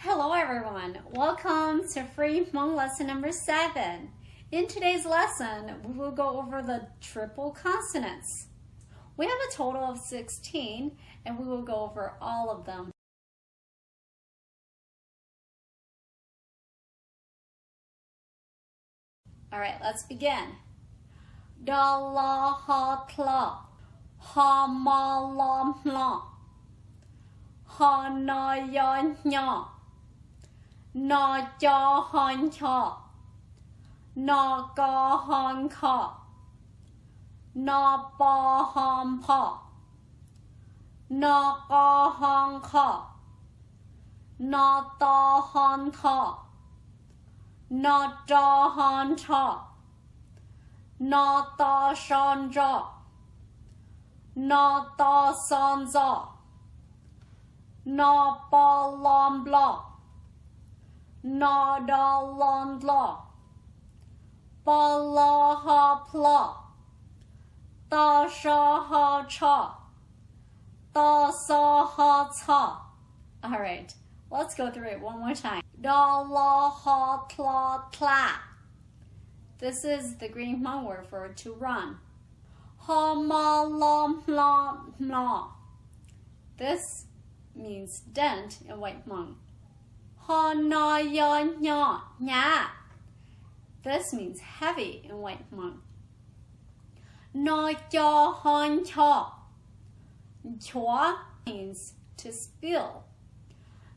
Hello everyone, welcome to Free Hmong lesson number 7. In today's lesson, we will go over the triple consonants. We have a total of 16 and we will go over all of them. Alright, let's begin. Da la ha tla, ha ma la mla, ha na ya nya, na ja han cha, na ga han ka, na ba han pa, na ga han ka, na da han ta, na da han cha, na da shan ja, na da san za, na ba lam bla, na da lan la, ba la ha pla, da sha ha cha, da sa ha ca. All right, let's go through it one more time. Da la ha tla tla. This is the green Hmong word for to run. Ha ma la mla mla. This means dent in white Hmong. Ha na ya nya nya. This means heavy in white Hmong. Na ja han cha. Chua means to spill.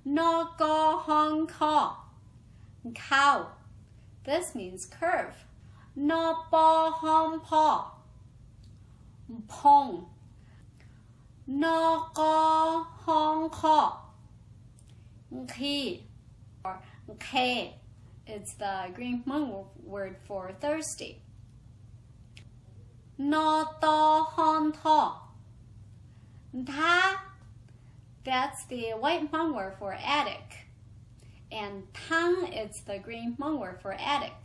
Na ga han ka. Cow. This means curve. Na ba han pa. Pong. Na ga han ka. Ntxhee or Ntxhee. It's the green Hmong word for thirsty. Na da han ta. Ta. That's the white Hmong word for attic. And tang, it's the green Hmong word for attic.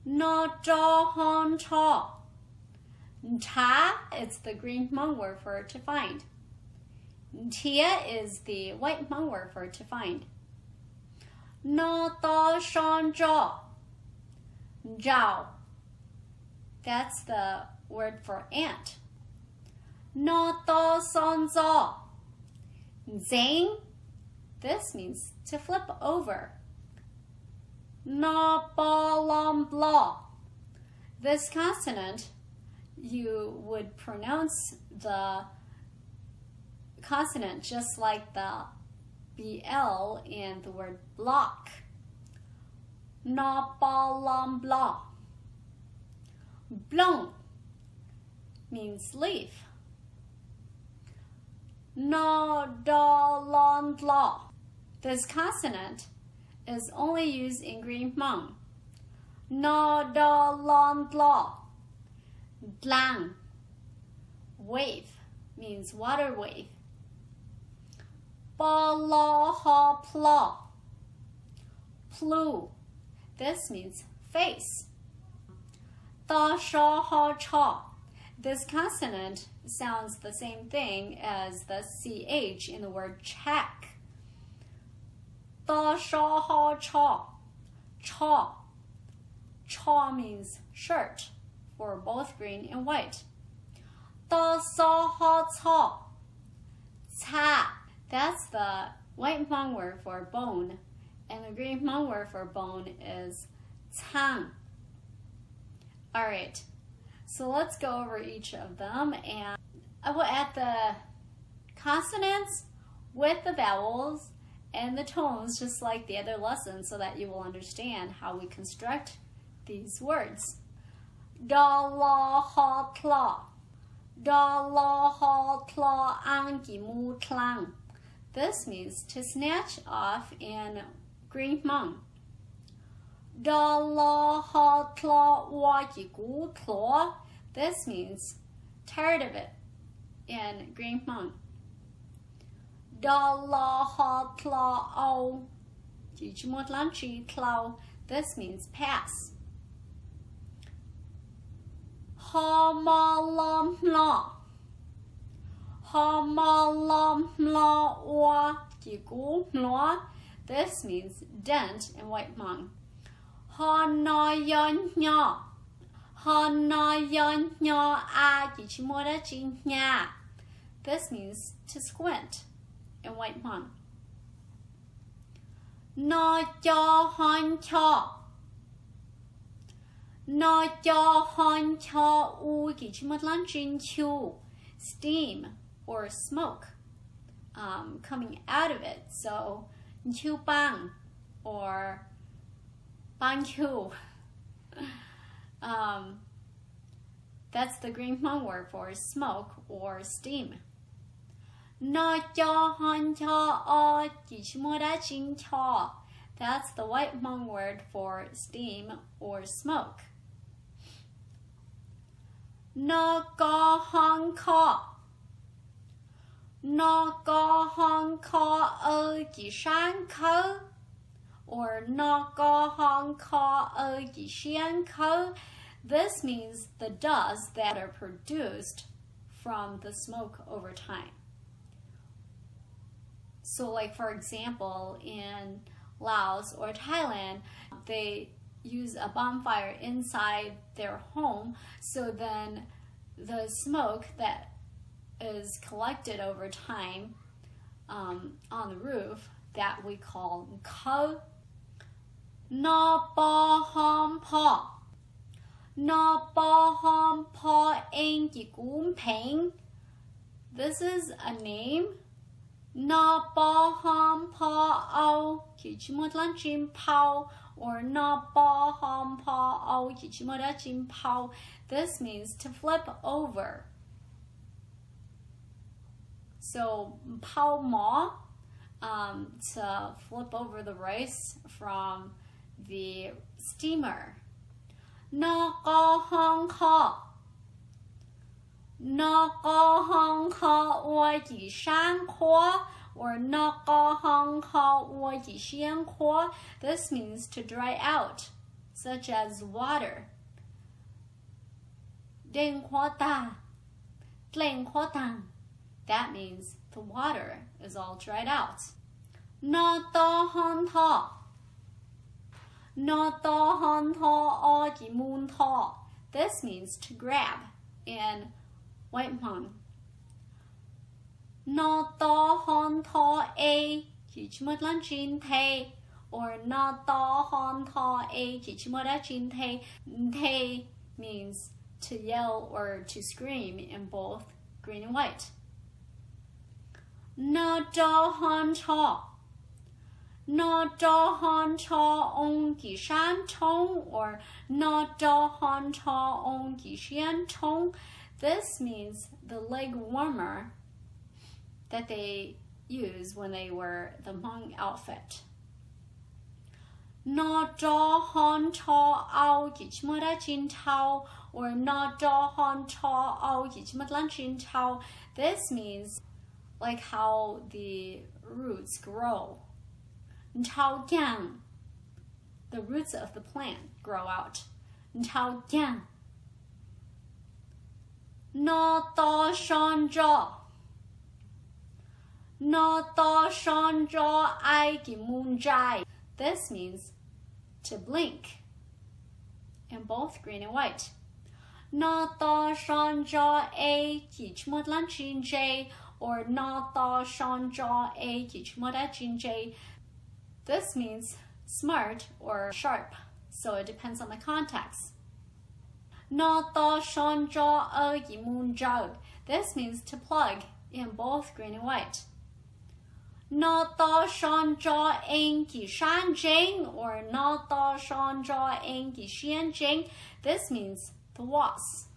Na ja han cha. Ntxhee, it's the green Hmong word for to find. Ntxhee is the white Hmong word for to find. Na da shan ja. Zhao. That's the word for ant. Na da san za. Zang. This means to flip over. Na ba lam bla. This consonant, you would pronounce the consonant just like the BL in the word block. Na ba lam bla. Blong means leaf. Na da lan la. This consonant is only used in green Hmong. Na da lan la. Dlang. Wave means water wave. Ba la ha pla. Plu. This means face. Da sha ha cha. This consonant sounds the same thing as the CH in the word check. Da sha ha cha. Cha. Cha means shirt for both green and white. Da sa ha ca. Ca. That's the white Hmong word for bone, and the green Hmong word for bone is cang. All right, so let's go over each of them, and I will add the consonants with the vowels and the tones just like the other lessons so that you will understand how we construct these words. Da la ha tla. Da la ha tla ang gi mu tlang. This means to snatch off in green Hmong. Da la ha tla wa ji gu tlo. This means tired of it in green Hmong. Da la ha tla aw ji chi mo tlang chi tlau. This means pass. Ha ma lam la. Ha ma lam la wa ki gu mlo. This means dent in White Hmong. Hnyav. Ntxhee. This means to squint in White Hmong. Ntxhawg. Steam or smoke coming out of it. So Ntxhee bang or bang. That's the Green Hmong word for smoke or steam. That's the White Hmong word for steam or smoke. ntxawg. Or ntxawg. This means the dust that are produced from the smoke over time. So like for example, in Laos or Thailand, they use a bonfire inside their home, so then the smoke that is collected over time on the roof, that we call ko. This is a name. Or this means to flip over. So pao mo, to flip over the rice from the steamer. Or this means to dry out, such as water. That means the water is all dried out. This means to grab in White Hmong. Or Ntxhee means to yell or to scream in both green and white. Or this means the leg warmer that they use when they wear the Hmong outfit. Or this means like how the roots grow. The roots of the plant grow out. This means to blink in both green and white. Or this means smart or sharp, so it depends on the context. This means to plug in both green and white. Or this means the wasp.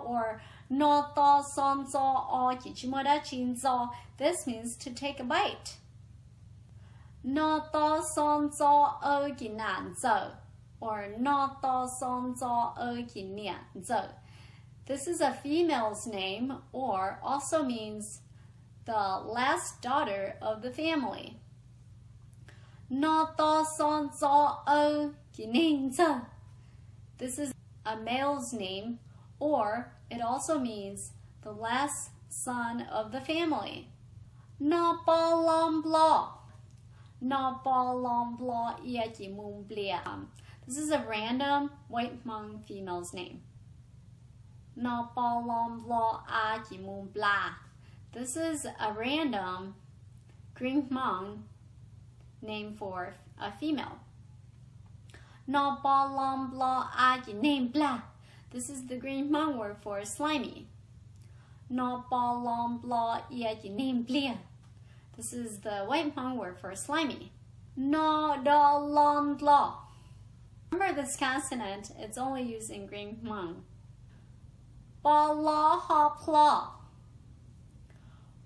Or this means to take a bite. Or this is a female's name, or also means the last daughter of the family. This is a male's name, or it also means the last son of the family. Na ba lam bla. Na ba lam bla yaki mum blia. This is a random white Hmong female's name. Na ba lam bla aki mum bla. This is a random Green Hmong name for a female. Na ba lam bla aki name bla. This is the Green Hmong word for slimy. Na ba lam bla yaki name blia. This is the white Hmong word for slimy. Na da lam bla. Remember this consonant, it's only used in Green Hmong. Ba la ha pla.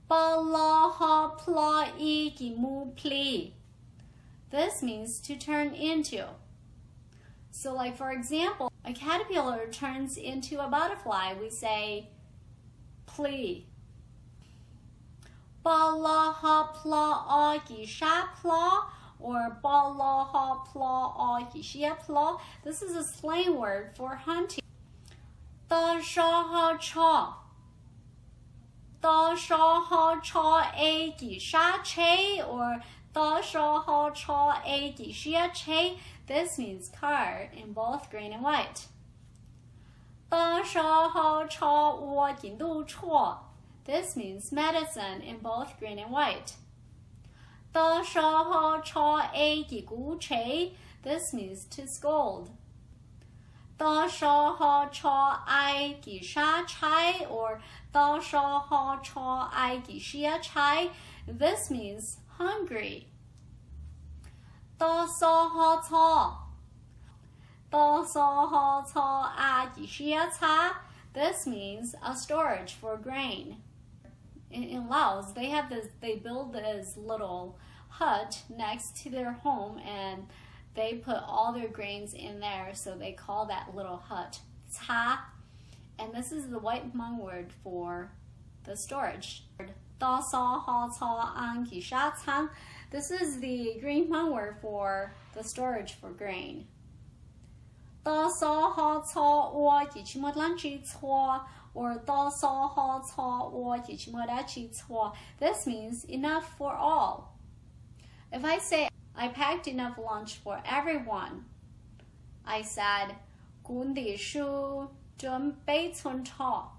Ba la ha pla iki mu pli. This means to turn into. So like for example, a caterpillar turns into a butterfly. We say pli. Ba la ha pla aki sha pla, or ba la ha pla aki shia pla. This is a slang word for hunting. Da sha ha cha. Da sha ha cha a ki sha che, or da sha ha cha a ki shia che. This means car in both green and white. Da sha ha cha wo jin du chuo. This means medicine in both green and white. Da sha ha cha a ki gu che. This means to scold. Da sha ha cha ai ki sha chai, or da sha ha cha ai ki shia chai. This means hungry. Da sa ha ca. Da sa ha ca a ki shia ca. This means a storage for grain. In Laos, they build this little hut next to their home, and they put all their grains in there, so they call that little hut ca. And this is the white Hmong word for the storage. Da sa ha ca an ki sha cang. This is the Green Hmong word for the storage for grain. Da sa ha ca wa ki chi mo lan chi cua, or da sa ha ca wa ki chi mo da chi cua. This means enough for all. If I say I packed enough lunch for everyone, I said 管理书准备存炒.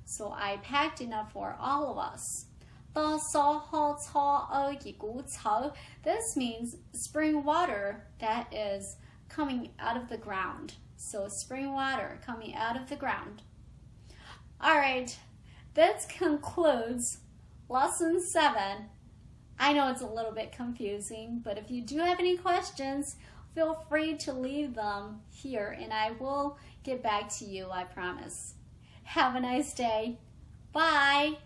So I packed enough for all of us. 大扫好草而一股草. This means spring water that is coming out of the ground. So spring water coming out of the ground. Alright, this concludes lesson 7. I know it's a little bit confusing, but if you do have any questions, feel free to leave them here and I will get back to you, I promise. Have a nice day. Bye.